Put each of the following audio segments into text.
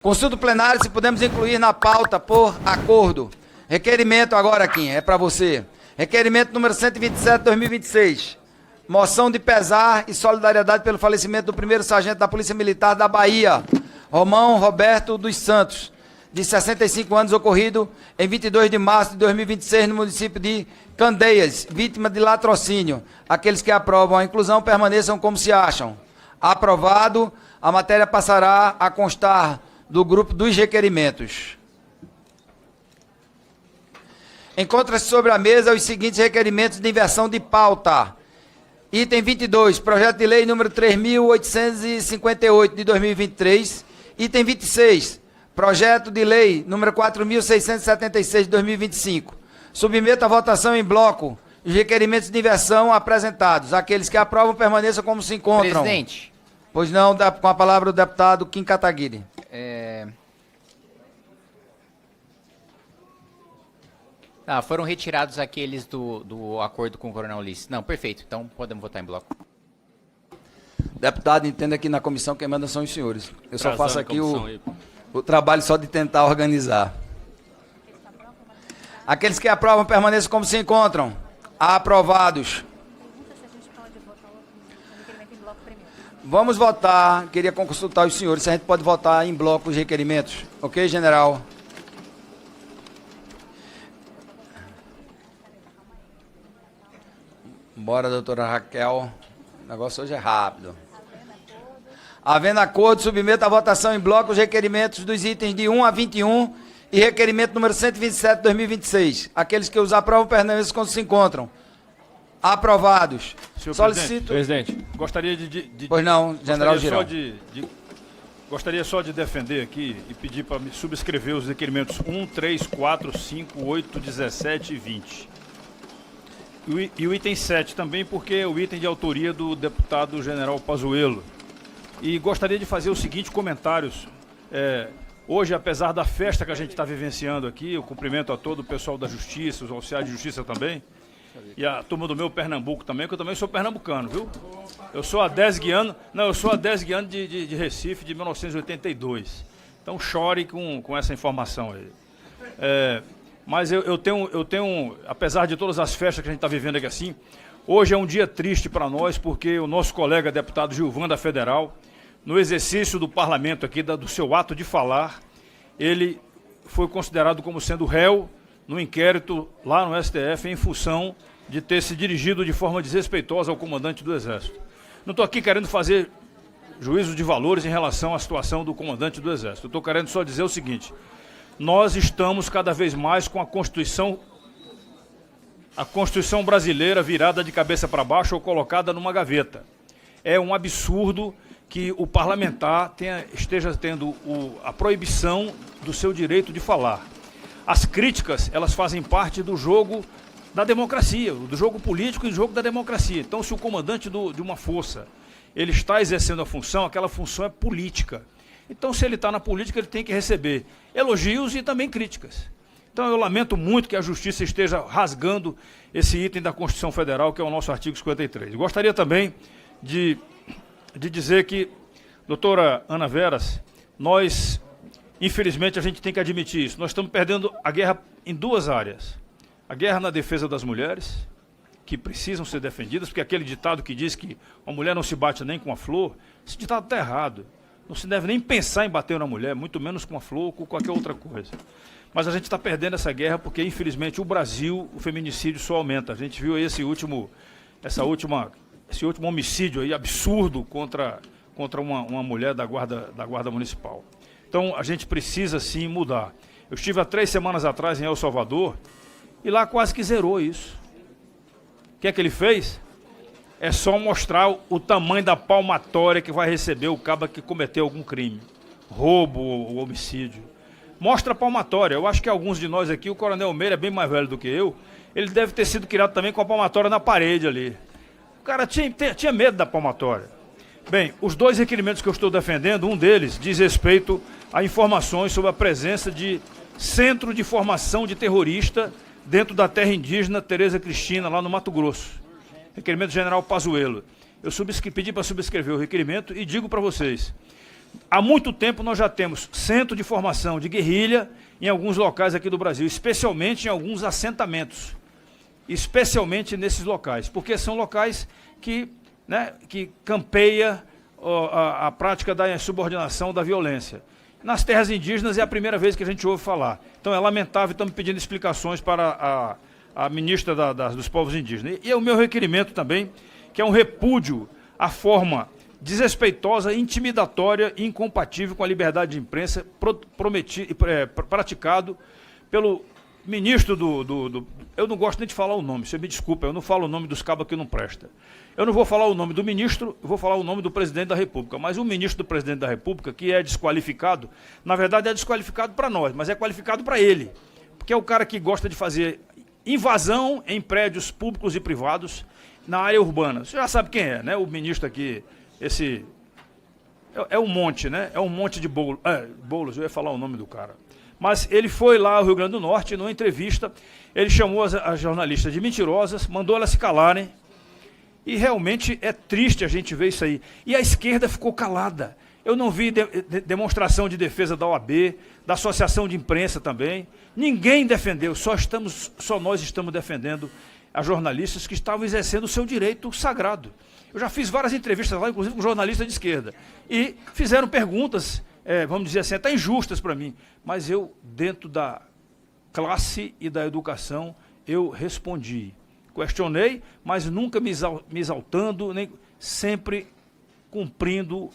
Consulta plenária, se podemos incluir na pauta por acordo. Requerimento agora, Kim, é para você. Requerimento número 127/2026. Moção de pesar e solidariedade pelo falecimento do primeiro sargento da Polícia Militar da Bahia, Romão Roberto dos Santos, de 65 anos, ocorrido em 22 de março de 2026 no município de Candeias, vítima de latrocínio. Aqueles que aprovam a inclusão permaneçam como se acham. Aprovado, a matéria passará a constar do grupo dos requerimentos. Encontra-se sobre a mesa os seguintes requerimentos de inversão de pauta. Item 22, projeto de lei número 3.858 de 2023. Item 26, projeto de lei número 4.676 de 2025. Submeto à votação em bloco os requerimentos de inversão apresentados. Aqueles que aprovam permaneçam como se encontram. Presidente. Pois não, com a palavra o deputado Kim Kataguiri. Foram retirados aqueles do acordo com o Coronel Ulisses. Não, perfeito. Então podemos votar em bloco. Deputado, entenda que na comissão quem manda são os senhores. Eu só faço aqui o trabalho só de tentar organizar. Aqueles que aprovam permaneçam como se encontram. Aprovados. Vamos votar. Queria consultar os senhores se a gente pode votar em bloco os requerimentos. Ok, general? Bora, doutora Raquel. O negócio hoje é rápido. Havendo acordo, submeto à votação em bloco os requerimentos dos itens de 1 a 21 e requerimento número 127 de 2026. Aqueles que os aprovam permaneçam como se encontram. Aprovados. Senhor Solicito... Presidente, gostaria Pois não, general Girão. Gostaria só de defender aqui e pedir para me subscrever os requerimentos 1, 3, 4, 5, 8, 17 e 20. E o item 7 também, porque é o item de autoria do deputado general Pazuello. E gostaria de fazer os seguintes comentários. Hoje, apesar da festa que a gente está vivenciando aqui, eu cumprimento a todo o pessoal da Justiça, os auxiliares de Justiça também, e a turma do meu Pernambuco também, que eu também sou pernambucano, viu? Eu sou a 10 guiano de Recife, de 1982. Então chore com essa informação aí. Mas eu tenho, apesar de todas as festas que a gente está vivendo aqui assim, hoje é um dia triste para nós, porque o nosso colega deputado Gilvan da Federal, no exercício do parlamento aqui, do seu ato de falar, ele foi considerado como sendo réu no inquérito lá no STF em função de ter se dirigido de forma desrespeitosa ao comandante do Exército. Não estou aqui querendo fazer juízo de valores em relação à situação do comandante do Exército. Estou querendo só dizer o seguinte: nós estamos cada vez mais com a Constituição brasileira virada de cabeça para baixo ou colocada numa gaveta. É um absurdo que o parlamentar esteja tendo a proibição do seu direito de falar. As críticas, elas fazem parte do jogo da democracia, do jogo político e do jogo da democracia. Então, se o comandante de uma força, ele está exercendo a função, aquela função é política. Então, se ele está na política, ele tem que receber elogios e também críticas. Então, eu lamento muito que a Justiça esteja rasgando esse item da Constituição Federal, que é o nosso artigo 53. Gostaria também de dizer que, doutora Ana Veras, infelizmente, a gente tem que admitir isso. Nós estamos perdendo a guerra em duas áreas. A guerra na defesa das mulheres, que precisam ser defendidas, porque aquele ditado que diz que a mulher não se bate nem com a flor, esse ditado está errado. Não se deve nem pensar em bater na mulher, muito menos com a flor ou com qualquer outra coisa. Mas a gente está perdendo essa guerra porque, infelizmente, o Brasil, o feminicídio só aumenta. A gente viu esse último homicídio aí absurdo contra uma mulher da guarda municipal. Então, a gente precisa, sim, mudar. Eu estive há 3 semanas atrás em El Salvador e lá quase que zerou isso. O que é que ele fez? É só mostrar o tamanho da palmatória que vai receber o cabo que cometeu algum crime. Roubo ou homicídio. Mostra a palmatória. Eu acho que alguns de nós aqui, o Coronel Meira é bem mais velho do que eu, ele deve ter sido criado também com a palmatória na parede ali. O cara tinha medo da palmatória. Bem, os 2 requerimentos que eu estou defendendo, um deles diz respeito a informações sobre a presença de centro de formação de terrorista dentro da terra indígena Tereza Cristina, lá no Mato Grosso. Requerimento do general Pazuello. Eu pedi para subscrever o requerimento e digo para vocês, Há muito tempo nós já temos centro de formação de guerrilha em alguns locais aqui do Brasil, especialmente em alguns assentamentos, especialmente nesses locais, porque são locais que, né, que campeia a prática da subordinação, da violência. Nas terras indígenas é a primeira vez que a gente ouve falar. Então é lamentável, estamos pedindo explicações para a ministra dos povos indígenas. E é o meu requerimento também, que é um repúdio à forma desrespeitosa, intimidatória e incompatível com a liberdade de imprensa praticado pelo ministro eu não gosto nem de falar o nome, você me desculpa, eu não falo o nome dos cabos que não presta. Eu não vou falar o nome do ministro, eu vou falar o nome do presidente da República, mas o ministro do presidente da República, que é desqualificado, na verdade é desqualificado para nós, mas é qualificado para ele, porque é o cara que gosta de fazer invasão em prédios públicos e privados na área urbana. Você já sabe quem é, né? O ministro aqui, esse... É um monte, né? É um monte de Boulos, eu ia falar o nome do cara. Mas ele foi lá ao Rio Grande do Norte, numa entrevista, ele chamou as jornalistas de mentirosas, mandou elas se calarem, e realmente é triste a gente ver isso aí. E a esquerda ficou calada. Eu não vi demonstração de defesa da OAB, da Associação de Imprensa também. Ninguém defendeu, só nós estamos defendendo as jornalistas que estavam exercendo o seu direito sagrado. Eu já fiz várias entrevistas lá, inclusive com jornalistas de esquerda, e fizeram perguntas, vamos dizer assim, até injustas para mim. Mas eu, dentro da classe e da educação, eu respondi. Questionei, mas nunca me exaltando, nem sempre cumprindo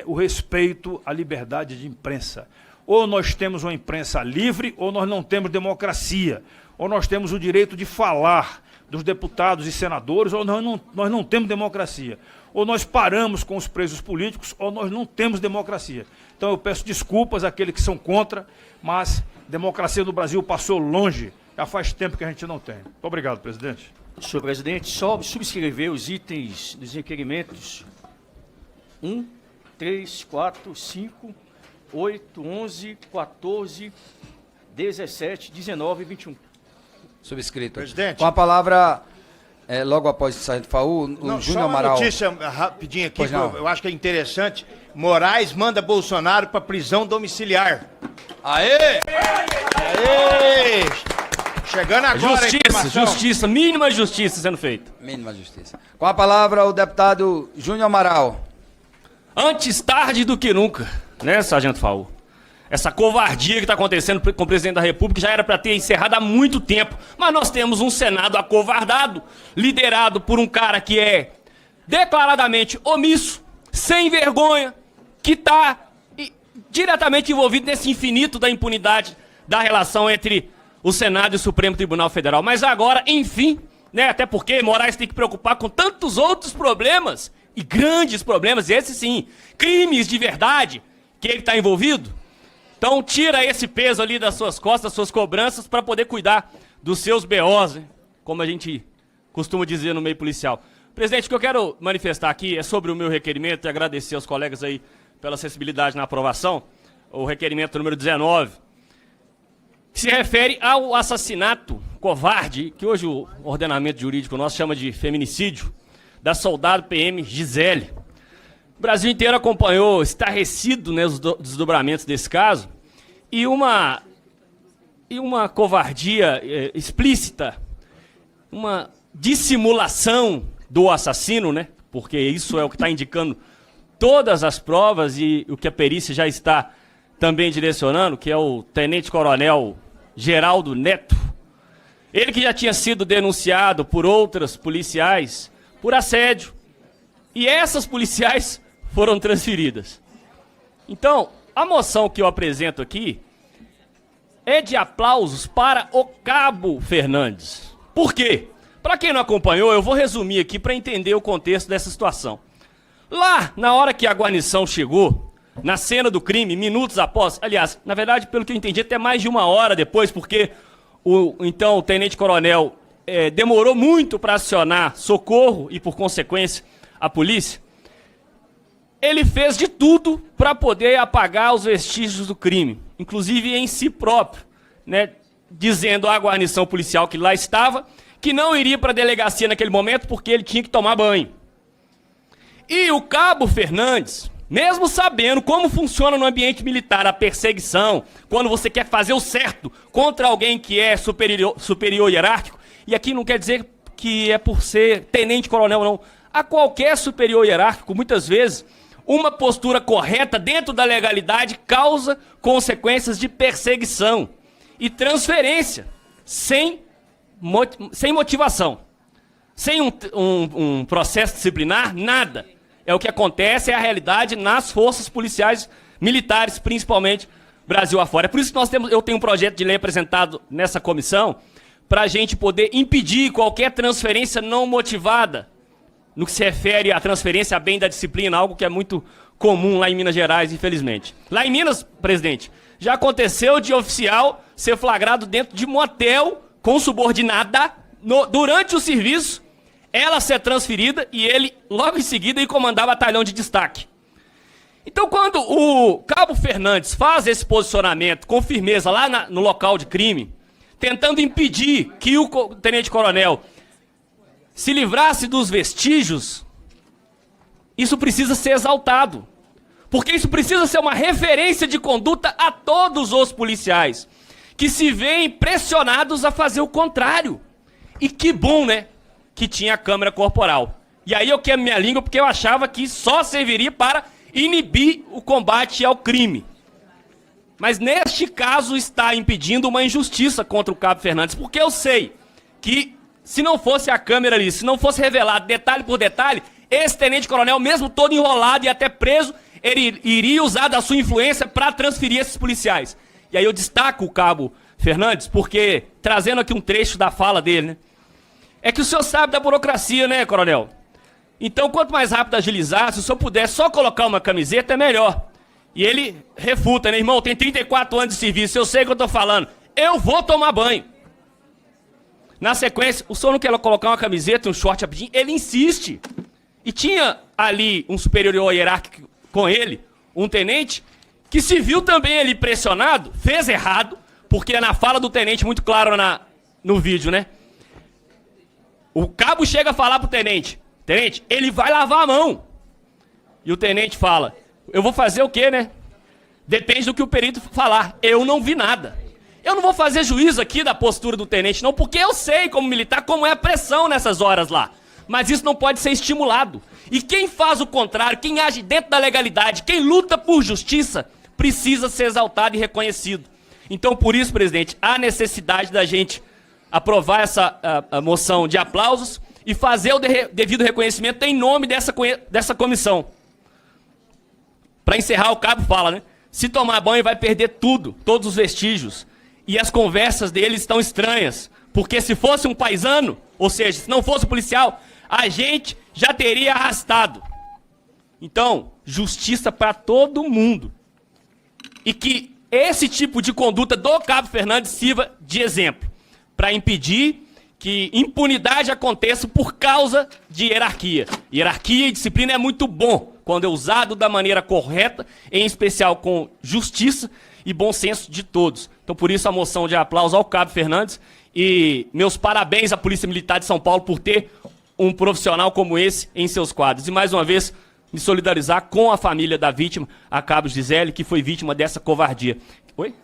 o respeito à liberdade de imprensa. Ou nós temos uma imprensa livre, ou nós não temos democracia. Ou nós temos o direito de falar dos deputados e senadores, ou nós não temos democracia. Ou nós paramos com os presos políticos, ou nós não temos democracia. Então eu peço desculpas àqueles que são contra, mas democracia no Brasil passou longe. Já faz tempo que a gente não tem. Muito obrigado, presidente. Senhor presidente, só subscrever os itens dos requerimentos 1, 3, 4, 5, 8, 11, 14, 17, 19 e 21. Subscrito. Presidente. Com a palavra, logo após o Sargento Faú, o Júnior Amaral. Só uma notícia rapidinho aqui, que eu acho que é interessante. Moraes manda Bolsonaro para prisão domiciliar. Aê! Aê! Chegando agora Justiça, mínima justiça sendo feita. Mínima justiça. Com a palavra, o deputado Júnior Amaral. Antes tarde do que nunca, né, Sargento Faú? Essa covardia que está acontecendo com o presidente da República já era para ter encerrado há muito tempo. Mas nós temos um Senado acovardado, liderado por um cara que é declaradamente omisso, sem vergonha, que está diretamente envolvido nesse infinito da impunidade da relação entre o Senado e o Supremo Tribunal Federal. Mas agora, enfim, né, até porque Moraes tem que preocupar com tantos outros problemas, e grandes problemas, e esses sim, crimes de verdade, que ele está envolvido. Então tira esse peso ali das suas costas, das suas cobranças, para poder cuidar dos seus BOs, né? Como a gente costuma dizer no meio policial. Presidente, o que eu quero manifestar aqui é sobre o meu requerimento e agradecer aos colegas aí pela sensibilidade na aprovação, o requerimento número 19, que se refere ao assassinato covarde, que hoje o ordenamento jurídico nosso chama de feminicídio, da soldado PM Gisele. O Brasil inteiro acompanhou, estarrecido, né, os desdobramentos desse caso, e uma covardia explícita, uma dissimulação do assassino, né, porque isso é o que está indicando todas as provas e o que a perícia já está também direcionando, que é o tenente-coronel Geraldo Neto. Ele que já tinha sido denunciado por outras policiais por assédio, e essas policiais foram transferidas. Então, a moção que eu apresento aqui é de aplausos para o Cabo Fernandes. Por quê? Para quem não acompanhou, eu vou resumir aqui para entender o contexto dessa situação. Lá, na hora que a guarnição chegou, na cena do crime, minutos após, aliás, na verdade, pelo que eu entendi, até mais de 1 hora depois, porque o tenente-coronel demorou muito para acionar socorro e, por consequência, a polícia. Ele fez de tudo para poder apagar os vestígios do crime, inclusive em si próprio, né, dizendo à guarnição policial que lá estava que não iria para a delegacia naquele momento porque ele tinha que tomar banho. E o Cabo Fernandes, mesmo sabendo como funciona no ambiente militar a perseguição, quando você quer fazer o certo contra alguém que é superior hierárquico, e aqui não quer dizer que é por ser tenente-coronel, não. A qualquer superior hierárquico, muitas vezes, uma postura correta dentro da legalidade causa consequências de perseguição e transferência, sem motivação. Sem um processo disciplinar, nada. É o que acontece, é a realidade nas forças policiais militares, principalmente Brasil afora. É por isso que eu tenho um projeto de lei apresentado nessa comissão, para a gente poder impedir qualquer transferência não motivada, no que se refere à transferência a bem da disciplina, algo que é muito comum lá em Minas Gerais, infelizmente. Lá em Minas, presidente, já aconteceu de oficial ser flagrado dentro de motel com subordinada durante o serviço, ela ser transferida e ele, logo em seguida, ir comandar batalhão de destaque. Então, quando o Cabo Fernandes faz esse posicionamento com firmeza lá no local de crime, tentando impedir que o tenente-coronel se livrasse dos vestígios, isso precisa ser exaltado. Porque isso precisa ser uma referência de conduta a todos os policiais, que se veem pressionados a fazer o contrário. E que bom, né, que tinha a câmera corporal. E aí eu queimo minha língua porque eu achava que só serviria para inibir o combate ao crime. Mas neste caso está impedindo uma injustiça contra o Cabo Fernandes, porque eu sei que se não fosse a câmera ali, se não fosse revelado detalhe por detalhe, esse tenente-coronel, mesmo todo enrolado e até preso, ele iria usar da sua influência para transferir esses policiais. E aí eu destaco o Cabo Fernandes, porque, trazendo aqui um trecho da fala dele, né? É que o senhor sabe da burocracia, né, coronel? Então, quanto mais rápido agilizar, se o senhor puder só colocar uma camiseta, é melhor. E ele refuta, né, irmão? Tem 34 anos de serviço, eu sei o que eu tô falando. Eu vou tomar banho. Na sequência, o senhor não quer colocar uma camiseta e um short rapidinho? Ele insiste. E tinha ali um superior hierárquico com ele, um tenente, que se viu também ali pressionado, fez errado, porque na fala do tenente, muito claro no vídeo, né? O cabo chega a falar pro tenente, tenente, ele vai lavar a mão. E o tenente fala, eu vou fazer o quê, né? Depende do que o perito falar. Eu não vi nada. Eu não vou fazer juízo aqui da postura do tenente, não, porque eu sei, como militar, como é a pressão nessas horas lá. Mas isso não pode ser estimulado. E quem faz o contrário, quem age dentro da legalidade, quem luta por justiça, precisa ser exaltado e reconhecido. Então, por isso, presidente, há necessidade da gente aprovar essa a moção de aplausos e fazer o devido reconhecimento em nome dessa comissão. Para encerrar, o cabo fala, né? Se tomar banho vai perder tudo, todos os vestígios. E as conversas dele estão estranhas. Porque se fosse um paisano, ou seja, se não fosse policial, a gente já teria arrastado. Então, justiça para todo mundo. E que esse tipo de conduta do Cabo Fernandes sirva de exemplo para impedir que impunidade aconteça por causa de hierarquia. Hierarquia e disciplina é muito bom quando é usado da maneira correta, em especial com justiça e bom senso de todos. Então, por isso, a moção de aplauso ao Cabo Fernandes e meus parabéns à Polícia Militar de São Paulo por ter um profissional como esse em seus quadros. E, mais uma vez, me solidarizar com a família da vítima, a Cabo Gisele, que foi vítima dessa covardia. Oi?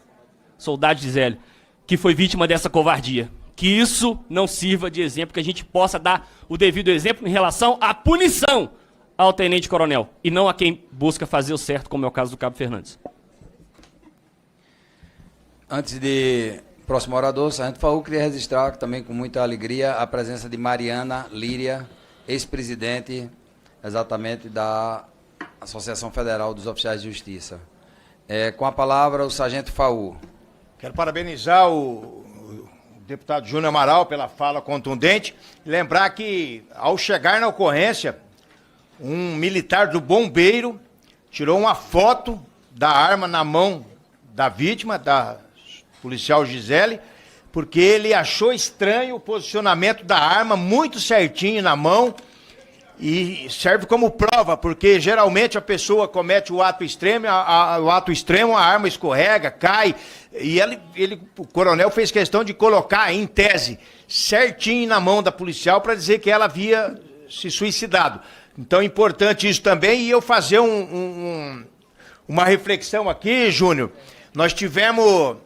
Soldado Gisele, que foi vítima dessa covardia. Que isso não sirva de exemplo, que a gente possa dar o devido exemplo em relação à punição ao tenente-coronel, e não a quem busca fazer o certo, como é o caso do Cabo Fernandes. Antes de próximo orador, Sargento Faú, queria registrar também com muita alegria a presença de Mariana Líria, ex-presidente exatamente da Associação Federal dos Oficiais de Justiça. Com a palavra, o Sargento Faú. Quero parabenizar o deputado Júnior Amaral pela fala contundente e lembrar que, ao chegar na ocorrência, um militar do bombeiro tirou uma foto da arma na mão da vítima, da policial Gisele, porque ele achou estranho o posicionamento da arma, muito certinho na mão, e serve como prova, porque geralmente a pessoa comete o ato extremo, a arma escorrega, cai, e o coronel fez questão de colocar, em tese, certinho na mão da policial para dizer que ela havia se suicidado. Então é importante isso também. E eu fazer uma reflexão aqui, Júnior. Nós tivemos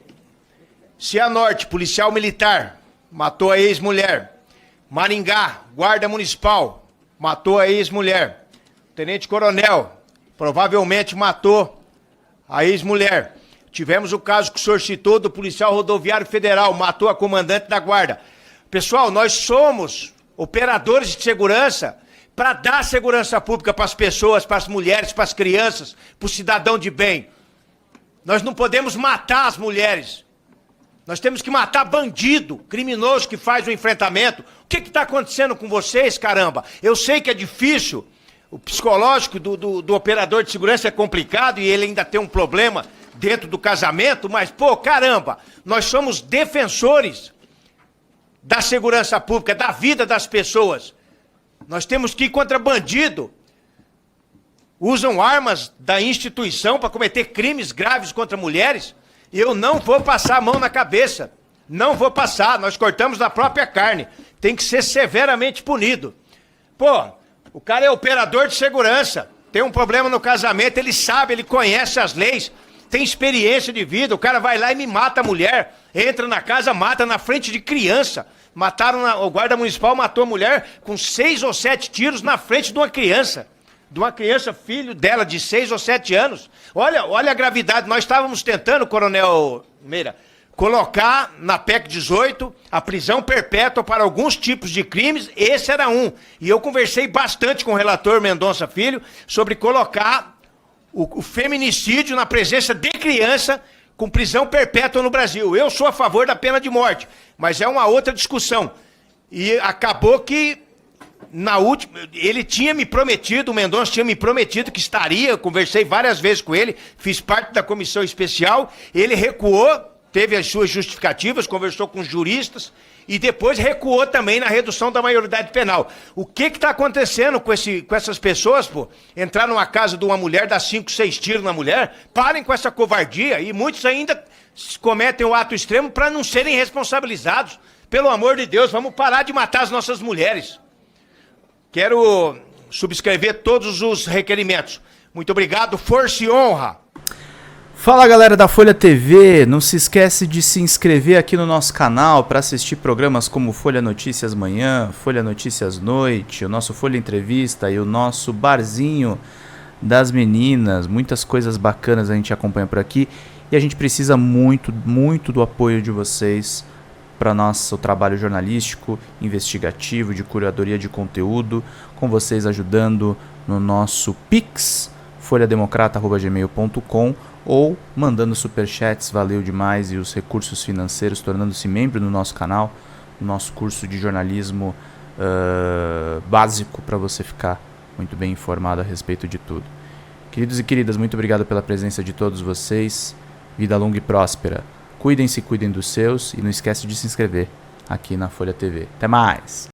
Cianorte, policial militar, matou a ex-mulher. Maringá, guarda municipal, matou a ex-mulher. Tenente-coronel, provavelmente matou a ex-mulher. Tivemos o caso que o senhor citou do policial rodoviário federal, matou a comandante da guarda. Pessoal, nós somos operadores de segurança para dar segurança pública para as pessoas, para as mulheres, para as crianças, para o cidadão de bem. Nós não podemos matar as mulheres. Nós temos que matar bandido, criminoso que faz o enfrentamento. O que está acontecendo com vocês, caramba? Eu sei que é difícil, o psicológico do operador de segurança é complicado e ele ainda tem um problema dentro do casamento, mas, pô, caramba, nós somos defensores da segurança pública, da vida das pessoas. Nós temos que ir contra bandido. Usam armas da instituição para cometer crimes graves contra mulheres. Eu não vou passar a mão na cabeça. Não vou passar. Nós cortamos da própria carne. Tem que ser severamente punido. Pô, o cara é operador de segurança. Tem um problema no casamento, ele sabe, ele conhece as leis, tem experiência de vida. O cara vai lá e me mata a mulher. Entra na casa, mata na frente de criança. O guarda municipal matou a mulher com 6 ou 7 tiros na frente de uma criança. De uma criança, filho dela, de 6 ou 7 anos. Olha a gravidade. Nós estávamos tentando, Coronel Meira, colocar na PEC 18 a prisão perpétua para alguns tipos de crimes. Esse era um. E eu conversei bastante com o relator Mendonça Filho sobre colocar o feminicídio na presença de criança com prisão perpétua no Brasil. Eu sou a favor da pena de morte, mas é uma outra discussão. E acabou que na última, ele tinha me prometido, o Mendonça tinha me prometido que estaria, eu conversei várias vezes com ele, fiz parte da comissão especial, ele recuou, teve as suas justificativas, conversou com os juristas e depois recuou também na redução da maioridade penal. O que está acontecendo com essas pessoas, pô? Entrar numa casa de uma mulher, dar 5, 6 tiros na mulher, parem com essa covardia, e muitos ainda cometem o ato extremo para não serem responsabilizados. Pelo amor de Deus, vamos parar de matar as nossas mulheres. Quero subscrever todos os requerimentos. Muito obrigado, força e honra. Fala, galera da Folha TV, não se esquece de se inscrever aqui no nosso canal para assistir programas como Folha Notícias Manhã, Folha Notícias Noite, o nosso Folha Entrevista e o nosso Barzinho das Meninas. Muitas coisas bacanas a gente acompanha por aqui e a gente precisa muito, muito do apoio de vocês para nosso trabalho jornalístico, investigativo, de curadoria de conteúdo, com vocês ajudando no nosso Pix, folhademocrata@gmail.com, ou mandando superchats, valeu demais, e os recursos financeiros, tornando-se membro do nosso canal, no nosso curso de jornalismo básico, para você ficar muito bem informado a respeito de tudo. Queridos e queridas, muito obrigado pela presença de todos vocês, vida longa e próspera. Cuidem-se, cuidem dos seus e não esquece de se inscrever aqui na Folha TV. Até mais!